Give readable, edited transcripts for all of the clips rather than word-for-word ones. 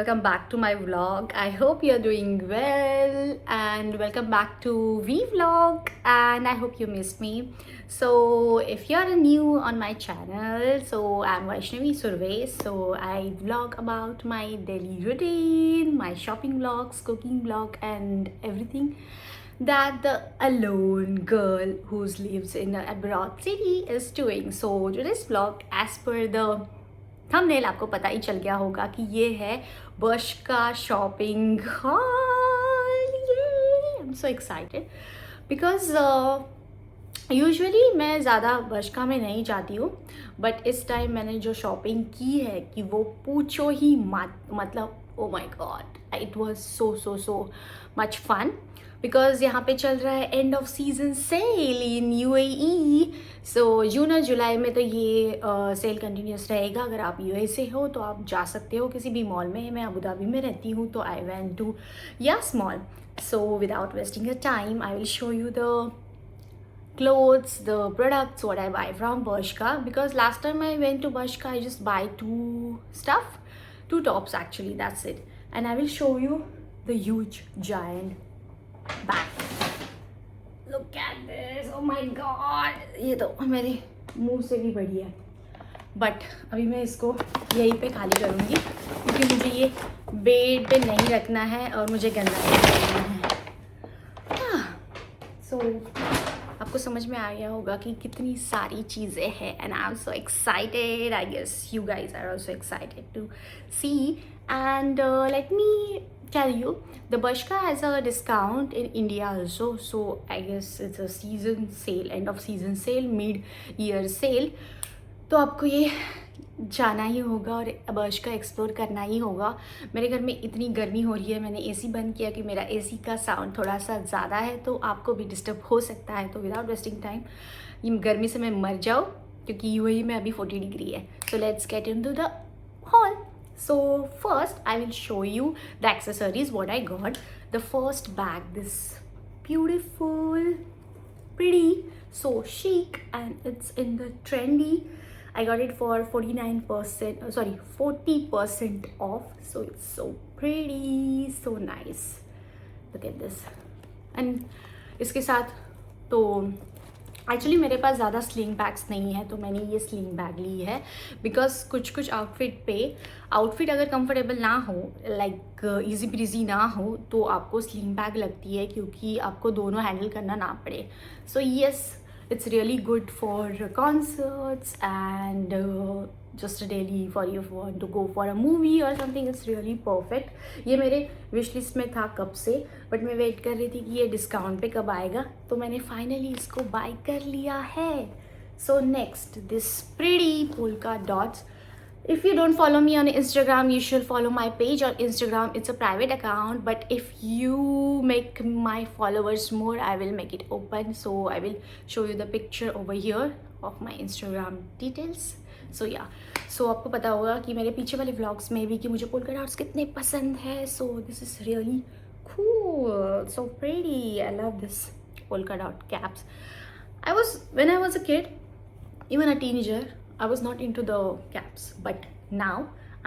welcome back to my vlog. I hope you're doing well and welcome back to Vlog, and I hope you missed me. So if you're new on my channel, so I'm Vaishnavi Surve. So I vlog about my daily routine, my shopping vlogs, cooking vlog and everything that the alone girl who lives in a abroad city is doing. So today's vlog, as per the thumbnail आपको पता ही चल गया होगा कि ये है burst का shopping hall. ये आई am so excited because usually मैं ज़्यादा बर्शका में नहीं जाती हूँ, बट इस टाइम मैंने जो शॉपिंग की है कि वो पूछो ही मत। मतलब oh my god, it was so much fun because यहाँ पे चल रहा है end of season sale in UAE। सो जून और जुलाई में तो ये सेल कंटिन्यूस रहेगा। अगर आप यूएई से हो तो आप जा सकते हो किसी भी मॉल में। मैं अबू धाबी में रहती हूँ तो I went to Yas Mall. So without wasting a time I will show you the clothes, the products what I buy from Bershka, because last time I went to Bershka I just buy two tops actually, that's it. And I will show you the huge giant bag. Look at this, oh my god, ये तो मेरे मुंह से भी बड़ी है, but अभी मैं इसको यहीं पे खाली करूँगी क्योंकि मुझे ये बेड पे नहीं रखना है और मुझे गंदा नहीं करना है। सो आपको समझ में आ गया होगा कि कितनी सारी चीज़ें हैं and I am so excited. I guess you guys are also excited to see and let me tell you, the Bershka has a discount in India also, so I guess it's a season sale, end of season sale, mid-year sale. तो आपको ये जाना ही होगा और बर्शका explore करना ही होगा। मेरे घर में इतनी गर्मी हो रही है, मैंने एसी बंद किया कि मेरा एसी का साउंड थोड़ा सा ज़्यादा है तो आपको भी डिस्टर्ब हो सकता है। तो विदाउट वेस्टिंग टाइम ये गर्मी से मैं मर जाऊँ क्योंकि यूएई में अभी 40 डिग्री है। So let's get into the hall. So first I will show you the accessories what I got. The first bag, this beautiful, pretty, so chic, and it's in the trendy. I got it for 49%, sorry 40% off. So it's so pretty, so nice. Look at this. And इसके साथ तो actually मेरे पास ज़्यादा sling bags नहीं है तो मैंने ये स्लिंग बैग ली है बिकॉज कुछ आउटफिट अगर कंफर्टेबल ना हो, लाइक इजी ब्रीजी ना हो, तो आपको स्लिंग बैग लगती है क्योंकि आपको दोनों हैंडल करना ना पड़े. So yes, it's really good for concerts and just a daily for you want to go for a movie or something. It's really perfect. ये मेरे विश लिस्ट में था कब से, बट मैं वेट कर रही थी कि ये डिस्काउंट पे कब आएगा, तो मैंने फाइनली इसको बाय कर लिया है. So next, this pretty polka dots. If you don't follow me on Instagram, you should follow my page on Instagram. It's a private account, but if you make my followers more, I will make it open. So I will show you the picture over here of my Instagram details. So yeah, so आपको पता होगा कि मेरे पीछे वाले vlogs में भी कि मुझे polka dots कितने पसंद है. So this is really cool, so pretty. I love this polka dot caps. When I was a kid, even a teenager, I was not into the caps, but now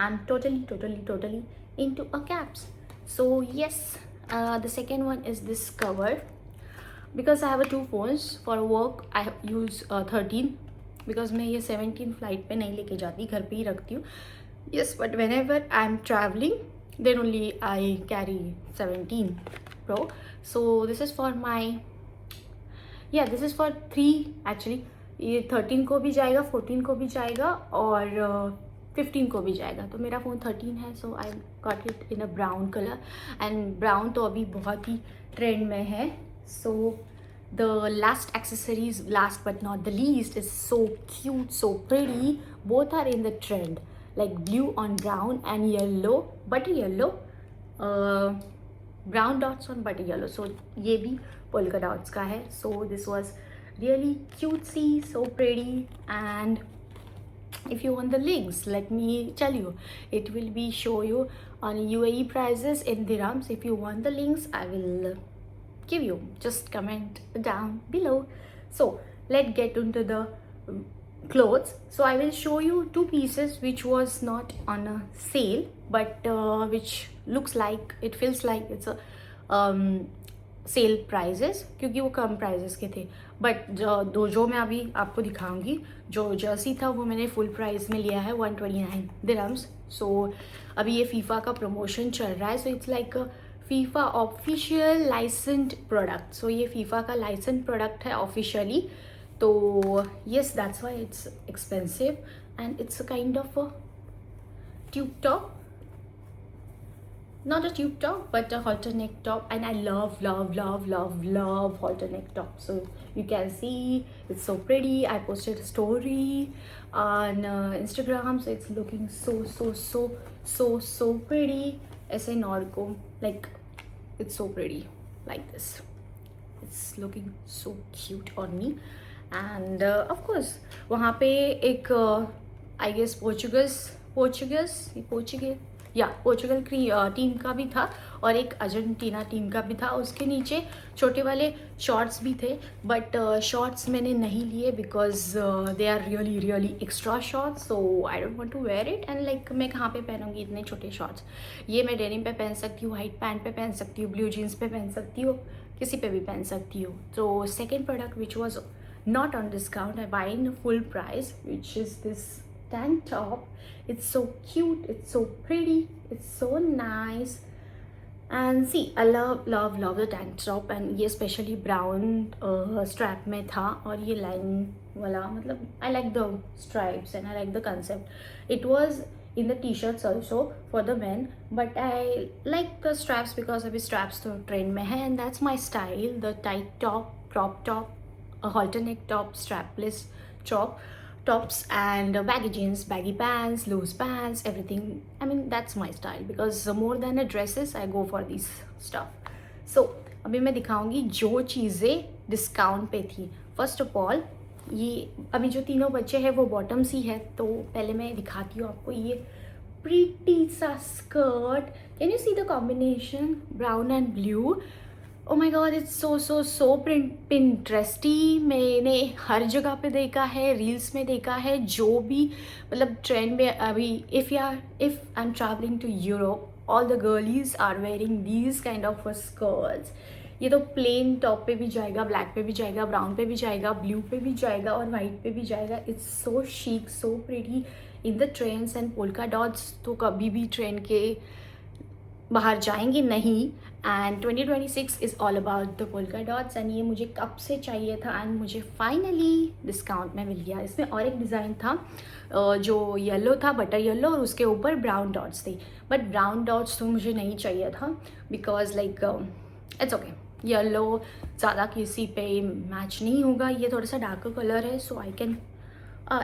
I'm totally into a caps. So yes, the second one is this cover, because I have two phones. For work I use 13, because मैं ये 17 flight पे नहीं लेके जाती, घर पे ही रखती हूँ. Yes, but whenever I'm traveling, then only I carry 17 Pro. So this is for my, yeah, this is for 3 actually. ये 13 को भी जाएगा, 14 को भी जाएगा और 15 को भी जाएगा. तो मेरा फ़ोन 13 है. So I got it in a brown colour, and brown तो अभी बहुत ही ट्रेंड में है. So the last accessories, last but not the least, is so cute, so pretty. Both are in the trend, like blue on brown and yellow, butter yellow, brown dots on butter yellow. So ये भी polka dots का है. So this was really cutesy, so pretty. And if you want the links, let me tell you, it will be show you on UAE prices in dirhams. If you want the links, I will give you, just comment down below. So let's get into the clothes. So I will show you two pieces which was not on a sale, but which looks like, it feels like it's a sale prices, क्योंकि वो कम prices के थे. But जो मैं अभी आपको दिखाऊंगी, जो जर्सी था वो मैंने फुल प्राइस में लिया है 129 दिरहम्स. सो अभी ये फीफा का प्रमोशन चल रहा है. So it's like FIFA official licensed product. So ये फीफा का लाइसेंस प्रोडक्ट है ऑफिशियली. तो yes, that's why it's expensive and it's a kind of a tube top. Not a tube top but a halter neck top, and I love halter neck top. So you can see it's so pretty. I posted a story on Instagram, so it's looking so pretty. ऐसे नॉर्को, like it's so pretty like this. It's looking so cute on me. And of course वहाँ पे एक I guess Portugal team का भी था और एक Argentina team का भी था. उसके नीचे छोटे वाले शॉर्ट्स भी थे, बट शॉर्ट्स मैंने नहीं लिए because they are really extra shorts. So I don't want to wear it. And like मैं कहाँ पे पहनूंगी इतने छोटे शॉर्ट्स. ये मैं डेनिम पे पहन सकती हूँ, वाइट पैंट पे पहन सकती हूँ, ब्लू जीन्स पे पहन सकती हूँ, किसी पे भी पहन सकती हूँ. तो second product which was not on discount, I buy in full price, which is this tank top. It's so cute, it's so pretty, it's so nice. And see, I love the tank top. And ये specially brown strap में था और ये line वाला, मतलब I like the stripes and I like the concept. It was in the t-shirts also for the men, but I like the straps because अभी straps तो trend में है, and that's my style. The tight top, crop top, a halter neck top, strapless tops, and baggy jeans, baggy pants, loose pants, everything. I mean, that's my style because more than a dresses I go for these stuff. So अभी मैं दिखाऊंगी जो चीज़ें discount पे थी. First of all, ये अभी जो तीनों बच्चे हैं वो बॉटम्स ही है. तो पहले मैं दिखाती हूँ आपको ये प्रीटी सा skirt. Can you see the combination brown and blue? Oh my God, it's so pinteresty. मैंने हर जगह पे देखा है, रील्स में देखा है, जो भी मतलब ट्रेंड में अभी. If I am travelling to Europe, all the girlies are wearing these kind of skirts. ये तो प्लेन टॉप पे भी जाएगा, ब्लैक पे भी जाएगा, ब्राउन पे भी जाएगा, ब्लू पे भी जाएगा और वाइट पे भी जाएगा. It's so chic, so pretty in the trends and polka dots. तो कभी भी ट्रेंड के बाहर जाएंगे नहीं. And 2026 is all about the polka dots. And ये मुझे कब से चाहिए था एंड मुझे फाइनली डिस्काउंट में मिल गया. इसमें और एक डिज़ाइन था जो येलो था, बटर येलो, और उसके ऊपर ब्राउन डॉट्स थे. बट ब्राउन डॉट्स तो मुझे नहीं चाहिए था because like it's okay, yellow ज़्यादा किसी पे मैच नहीं होगा. ये थोड़ा सा डार्कर कलर है, so I can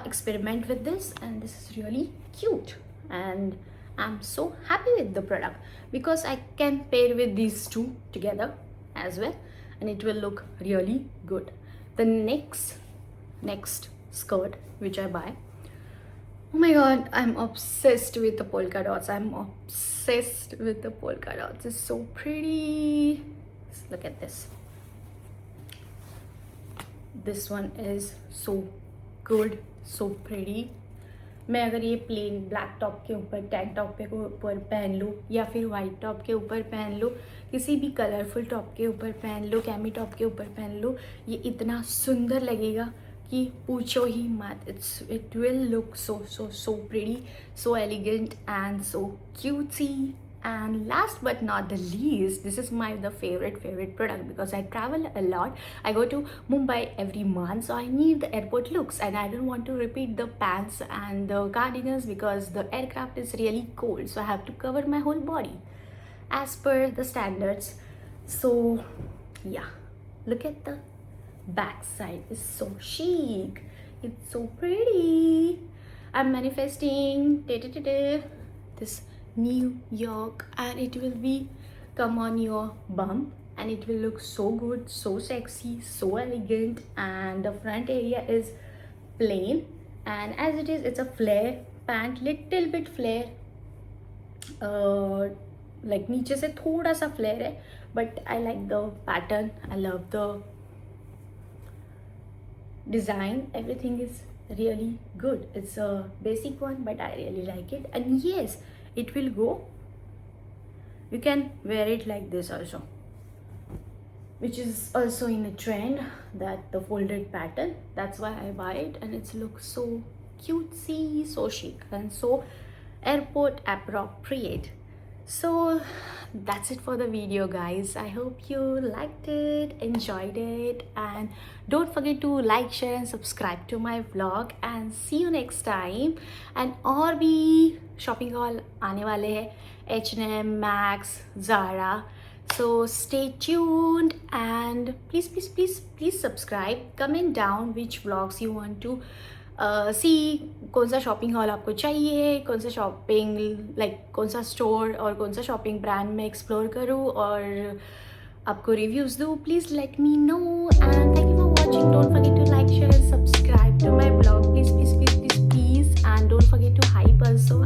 experiment with this, and this is really cute. And I'm so happy with the product because I can pair with these two together as well, and it will look really good. The next skirt which I buy, oh my god, I'm obsessed with the polka dots. I'm obsessed with the polka dots. It's so pretty. Look at this. This one is so good, so pretty. मैं अगर ये plain black top के ऊपर, tank top के ऊपर पहन लूँ, या फिर वाइट टॉप के ऊपर पहन लूँ, किसी भी कलरफुल टॉप के ऊपर पहन लूँ, कैमी टॉप के ऊपर पहन लूँ, ये इतना सुंदर लगेगा कि पूछो ही मत. It will look so pretty, so elegant and so cutesy. And last but not the least, this is the favorite product because I travel a lot. I go to Mumbai every month, so I need the airport looks, and I don't want to repeat the pants and the cardigans because the aircraft is really cold, so I have to cover my whole body as per the standards. So yeah, look at the back side. It's so chic, it's so pretty. I'm manifesting this New York, and it will be come on your bum, and it will look so good, so sexy, so elegant. And the front area is plain, and as it is, it's a flare pant, little bit flare, like नीचे से थोड़ा सा flare है, but I like the pattern, I love the design, everything is really good. It's a basic one, but I really like it. And yes, it will go. You can wear it like this also, which is also in a trend, that the folded pattern. That's why I buy it, and it looks so cutesy, so chic, and so airport appropriate. So that's it for the video, guys. I hope you liked it, enjoyed it, and don't forget to like, share and subscribe to my vlog, and see you next time. And और भी shopping haul आने वाले हैं, H&M, Max, Zara. So stay tuned, and please subscribe. Comment down which vlogs you want to see. कौन सा shopping hall आपको चाहिए, कौन सा शॉपिंग कौन सा स्टोर और कौन सा शॉपिंग ब्रांड में एक्सप्लोर करूँ और आपको रिव्यूज़ दूँ. Please let me know, and thank you for watching. Don't forget to like, share and subscribe to my blog. Please, and don't forget to hype also.